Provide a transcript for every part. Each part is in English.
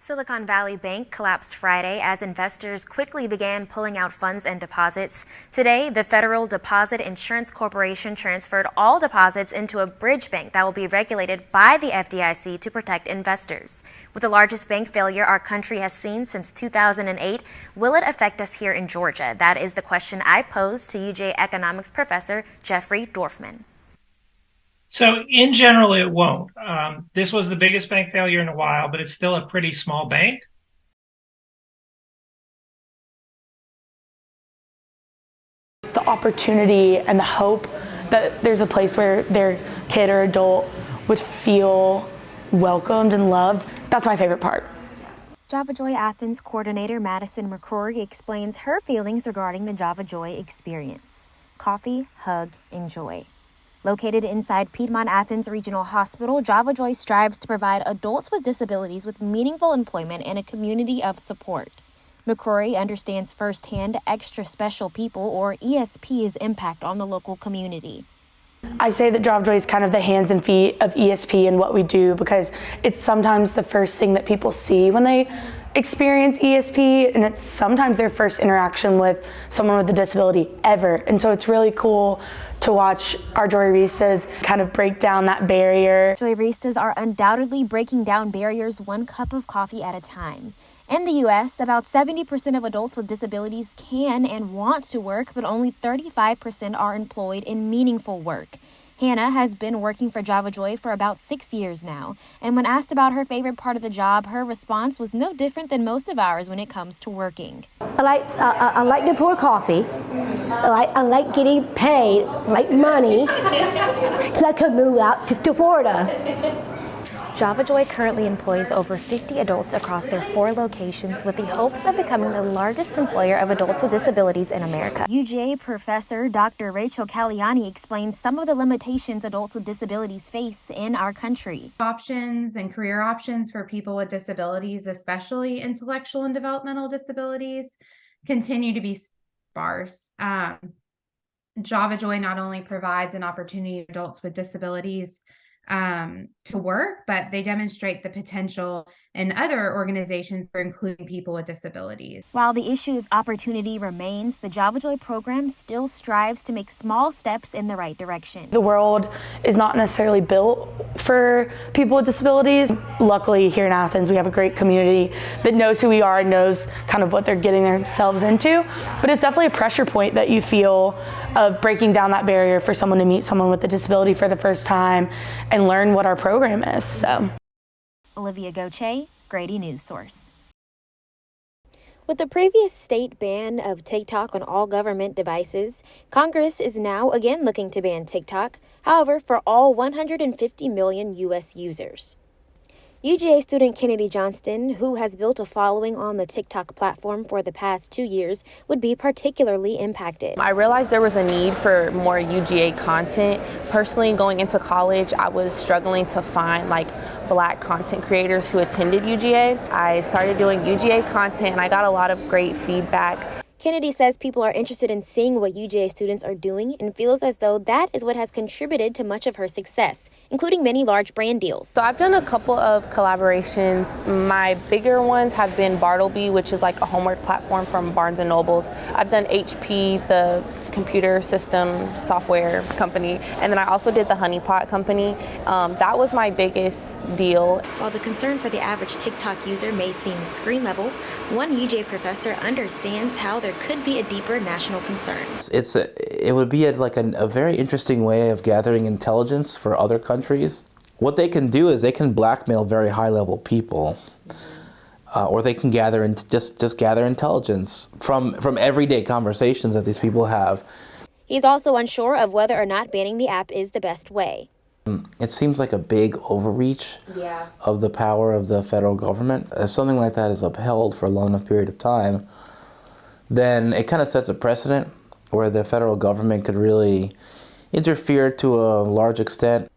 Silicon Valley Bank collapsed Friday as investors quickly began pulling out funds and deposits. Today, the Federal Deposit Insurance Corporation transferred all deposits into a bridge bank that will be regulated by the FDIC to protect investors. With the largest bank failure our country has seen since 2008, will it affect us here in Georgia? That is the question I posed to UGA economics professor Jeffrey Dorfman. So in general, it won't. This was the biggest bank failure in a while, but it's still a pretty small bank. The opportunity and the hope that there's a place where their kid or adult would feel welcomed and loved, that's my favorite part. Java Joy Athens coordinator Madison McCrory explains her feelings regarding the Java Joy experience. Coffee, hug, enjoy. Located inside Piedmont Athens Regional Hospital, Java Joy strives to provide adults with disabilities with meaningful employment and a community of support. McCrory understands firsthand Extra Special People, or ESP's, impact on the local community. I say that Java Joy is kind of the hands and feet of ESP and what we do, because it's sometimes the first thing that people see when they experience ESP, and it's sometimes their first interaction with someone with a disability ever. And so it's really cool to watch our Joyristas kind of break down that barrier. Joyristas are undoubtedly breaking down barriers one cup of coffee at a time. In the U.S., about 70% of adults with disabilities can and want to work, but only 35% are employed in meaningful work. Hannah has been working for Java Joy for about 6 years now, and when asked about her favorite part of the job, her response was no different than most of ours when it comes to working. I like to pour coffee. I like getting paid, like money, so I could move out to Florida. Java Joy currently employs over 50 adults across their 4 locations with the hopes of becoming the largest employer of adults with disabilities in America. UGA professor Dr. Rachel Caliani explains some of the limitations adults with disabilities face in our country. Options and career options for people with disabilities, especially intellectual and developmental disabilities, continue to be sparse. Java Joy not only provides an opportunity for adults with disabilities to work, but they demonstrate the potential in other organizations for including people with disabilities. While the issue of opportunity remains, the Java Joy program still strives to make small steps in the right direction. The world is not necessarily built for people with disabilities. Luckily, here in Athens, we have a great community that knows who we are and knows kind of what they're getting themselves into. But it's definitely a pressure point that you feel of breaking down that barrier for someone to meet someone with a disability for the first time and learn what our program is. So, Olivia Gauthier, Grady News Source. With the previous state ban of TikTok on all government devices, Congress is now again looking to ban TikTok, however, for all 150 million U.S. users. UGA student Kennedy Johnston, who has built a following on the TikTok platform for the past 2 years, would be particularly impacted. I realized there was a need for more UGA content. Personally, going into college, I was struggling to find Black content creators who attended UGA. I started doing UGA content and I got a lot of great feedback. Kennedy says people are interested in seeing what UGA students are doing and feels as though that is what has contributed to much of her success, including many large brand deals. So I've done a couple of collaborations. My bigger ones have been Bartleby, which is like a homework platform from Barnes & Nobles. I've done HP, the computer system software company, and then I also did the Honey Pot company. That was my biggest deal. While the concern for the average TikTok user may seem screen level, one UGA professor understands how there could be a deeper national concern. It would be a very interesting way of gathering intelligence for other countries. What they can do is they can blackmail very high-level people, or they can gather just gather intelligence from everyday conversations that these people have. He's also unsure of whether or not banning the app is the best way. It seems like a big overreach of the power of the federal government. If something like that is upheld for a long enough period of time, then it kind of sets a precedent where the federal government could really interfere to a large extent.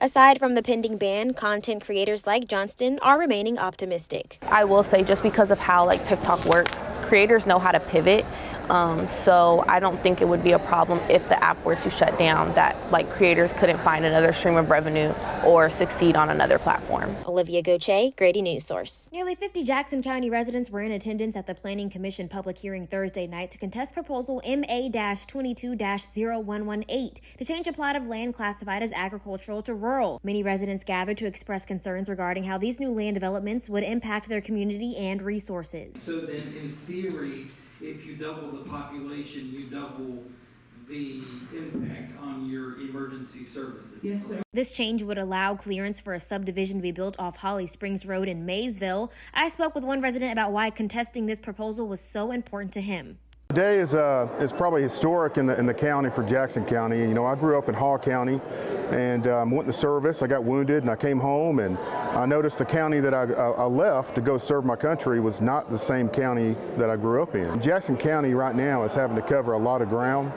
Aside from the pending ban, content creators like Johnston are remaining optimistic. I will say, just because of how TikTok works, creators know how to pivot. So I don't think it would be a problem if the app were to shut down, that like creators couldn't find another stream of revenue or succeed on another platform. Olivia Gauthier, Grady News Source. Nearly 50 Jackson County residents were in attendance at the Planning Commission public hearing Thursday night to contest proposal MA-22-0118 to change a plot of land classified as agricultural to rural. Many residents gathered to express concerns regarding how these new land developments would impact their community and resources. So then, in theory, if you double the population, you double the impact on your emergency services. Yes, sir. This change would allow clearance for a subdivision to be built off Holly Springs Road in Maysville. I spoke with one resident about why contesting this proposal was so important to him. Today is probably historic in the county for Jackson County. You know, I grew up in Hall County and went to service. I got wounded and I came home and I noticed the county that I left to go serve my country was not the same county that I grew up in. Jackson County right now is having to cover a lot of ground.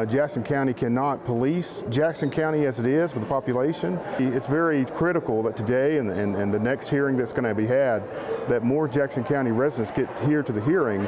Jackson County cannot police Jackson County as it is with the population. It's very critical that today and the next hearing that's going to be had, that more Jackson County residents get here to the hearing,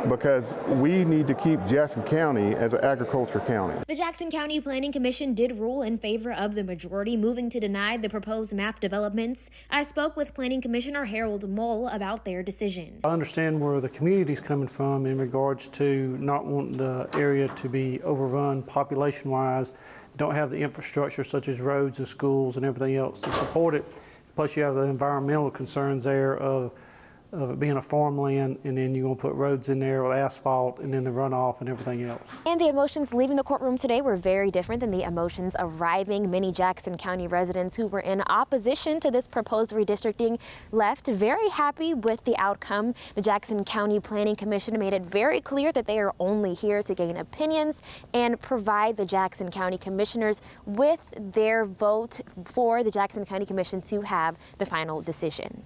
because we need to keep Jackson County as an agriculture county. The Jackson County Planning Commission did rule in favor of the majority, moving to deny the proposed map developments. I spoke with Planning Commissioner Harold Mull about their decision. I understand where the community's coming from in regards to not wanting the area to be overrun population-wise, don't have the infrastructure such as roads and schools and everything else to support it. Plus you have the environmental concerns there of it being a farmland, and then you're going to put roads in there with asphalt and then the runoff and everything else. And the emotions leaving the courtroom today were very different than the emotions arriving. Many Jackson County residents who were in opposition to this proposed redistricting left very happy with the outcome. The Jackson County Planning Commission made it very clear that they are only here to gain opinions and provide the Jackson County Commissioners with their vote for the Jackson County Commission to have the final decision.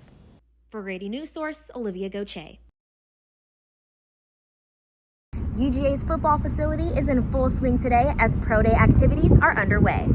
For Grady News Source, Olivia Gauthier. UGA's football facility is in full swing today as pro day activities are underway.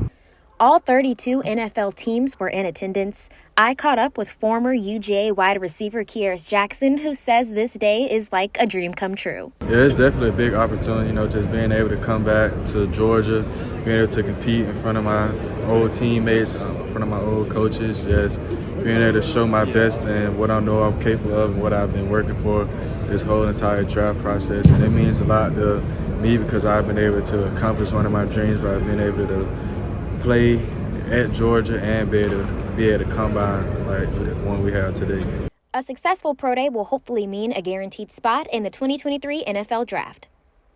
All 32 NFL teams were in attendance. I caught up with former UGA wide receiver Kieris Jackson, who says this day is like a dream come true. Yeah, it's definitely a big opportunity, you know, just being able to come back to Georgia, being able to compete in front of my old teammates, in front of my old coaches, just being able to show my best and what I know I'm capable of and what I've been working for this whole entire draft process. And it means a lot to me because I've been able to accomplish one of my dreams by being able to play at Georgia and be able to combine like the one we have today. A successful pro day will hopefully mean a guaranteed spot in the 2023 NFL Draft.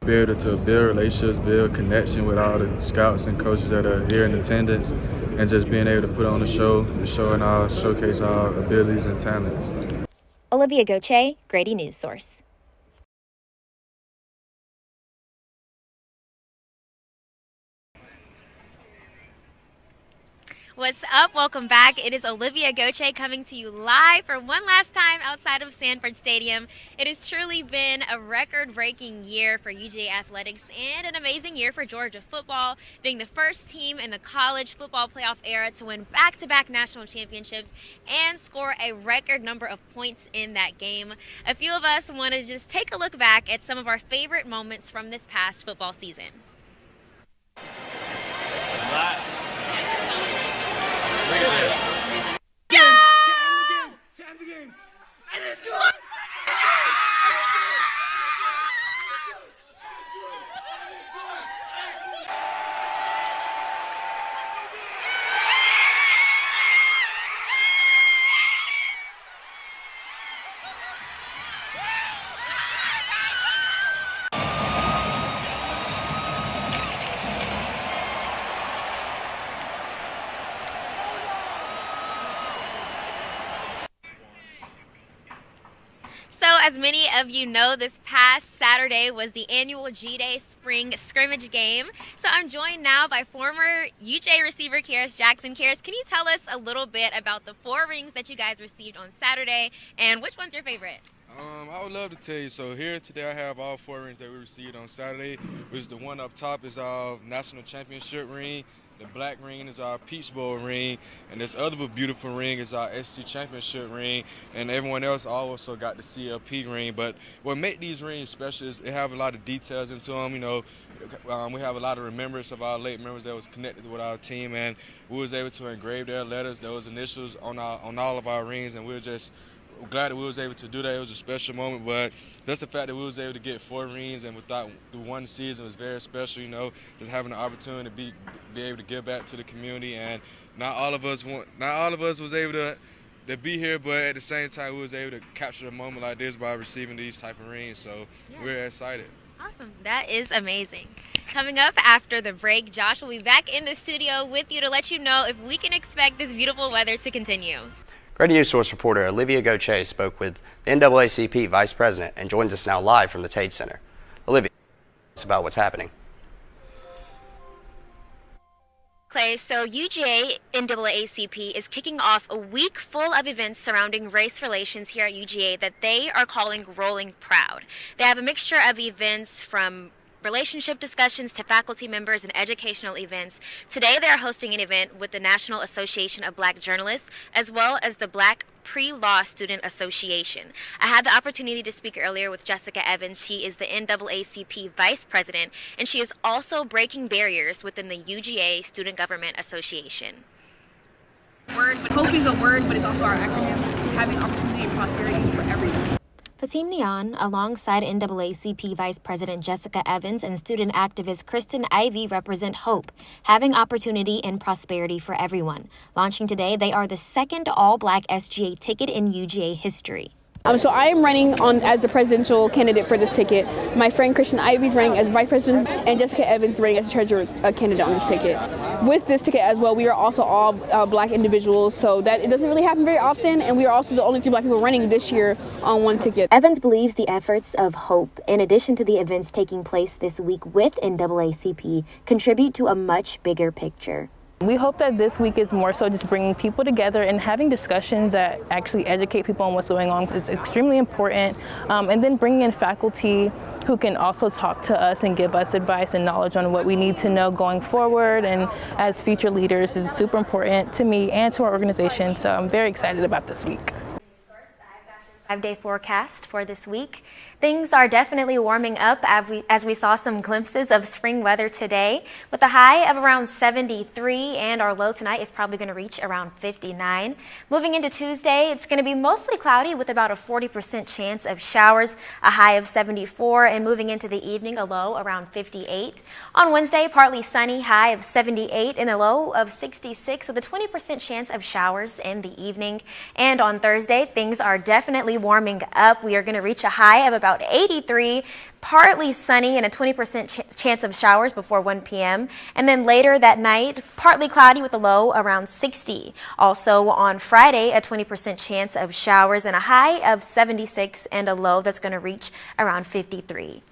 Be able to build relationships, build connection with all the scouts and coaches that are here in attendance, and just being able to put on a show and showcase our abilities and talents. Olivia Gauthier, Grady News Source. What's up? Welcome back. It is Olivia Gauthier coming to you live for one last time outside of Sanford Stadium. It has truly been a record-breaking year for UGA athletics and an amazing year for Georgia football, being the first team in the college football playoff era to win back-to-back national championships and score a record number of points in that game. A few of us want to just take a look back at some of our favorite moments from this past football season. Look at this. Go! Time the game. And let's go! As many of you know, this past Saturday was the annual G-Day Spring Scrimmage game. So I'm joined now by former UGA receiver Kieris Jackson. Kieris, can you tell us a little bit about the 4 rings that you guys received on Saturday, and which one's your favorite? I would love to tell you. So here today I have all 4 rings that we received on Saturday, which the one up top is our national championship ring. The black ring is our Peach Bowl ring, and this other beautiful ring is our SC Championship ring, and everyone else also got the CLP ring. But what makes these rings special is they have a lot of details into them. You know, we have a lot of remembrance of our late members that was connected with our team, and we was able to engrave their letters, those initials on all of our rings, and we were just glad that we was able to do that. It was a special moment, but just the fact that we was able to get 4 rings and without the one season was very special. You know, just having the opportunity to be able to give back to the community, and not all of us was able to be here, but at the same time we was able to capture a moment like this by receiving these type of rings. So we're excited. Awesome. That is amazing. Coming up after the break, Josh will be back in the studio with you to let you know if we can expect this beautiful weather to continue. Grady News Source reporter Olivia Gauthier spoke with the NAACP Vice President and joins us now live from the Tate Center. Olivia, tell us about what's happening. Clay, so UGA NAACP is kicking off a week full of events surrounding race relations here at UGA that they are calling Rolling Proud. They have a mixture of events from relationship discussions to faculty members and educational events. Today they are hosting an event with the National Association of Black Journalists as well as the Black Pre-Law Student Association. I had the opportunity to speak earlier with Jessica Evans. She is the NAACP Vice President, and she is also breaking barriers within the UGA Student Government Association. Word, but hopefully it's a word, but it's also our acronym, having opportunity and prosperity for everyone. Fatim Nian, alongside NAACP Vice President Jessica Evans and student activist Kristen Ivy, represent hope, having opportunity and prosperity for everyone. Launching today, they are the second all-black SGA ticket in UGA history. So I am running as the presidential candidate for this ticket. My friend Kristen Ivy is running as vice president, and Jessica Evans is running as treasurer candidate on this ticket. With this ticket as well, we are also all black individuals, so that it doesn't really happen very often, and we are also the only 2 black people running this year on one ticket. Evans believes the efforts of Hope, in addition to the events taking place this week with NAACP, contribute to a much bigger picture. We hope that this week is more so just bringing people together and having discussions that actually educate people on what's going on. It's extremely important. And then bringing in faculty who can also talk to us and give us advice and knowledge on what we need to know going forward and as future leaders is super important to me and to our organization. So I'm very excited about this week. 5-day forecast for this week. Things are definitely warming up as we saw some glimpses of spring weather today with a high of around 73, and our low tonight is probably going to reach around 59. Moving into Tuesday, it's going to be mostly cloudy with about a 40% chance of showers, a high of 74, and moving into the evening, a low around 58. On Wednesday, partly sunny, high of 78 and a low of 66 with a 20% chance of showers in the evening. And on Thursday, things are definitely warming up. We are going to reach a high of about 83, partly sunny and a 20% chance of showers before 1 p.m. And then later that night, partly cloudy with a low around 60. Also on Friday, a 20% chance of showers and a high of 76 and a low that's going to reach around 53.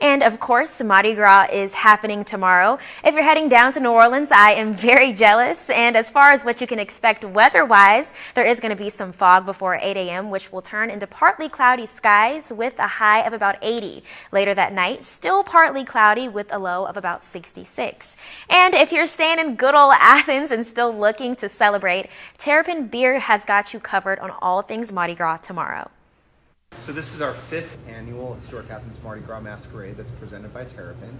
And of course, Mardi Gras is happening tomorrow. If you're heading down to New Orleans, I am very jealous. And as far as what you can expect weather-wise, there is going to be some fog before 8 a.m., which will turn into partly cloudy skies with a high of about 80. Later that night, still partly cloudy with a low of about 66. And if you're staying in good old Athens and still looking to celebrate, Terrapin Beer has got you covered on all things Mardi Gras tomorrow. So this is our 5th annual Historic Athens Mardi Gras Masquerade that's presented by Terrapin.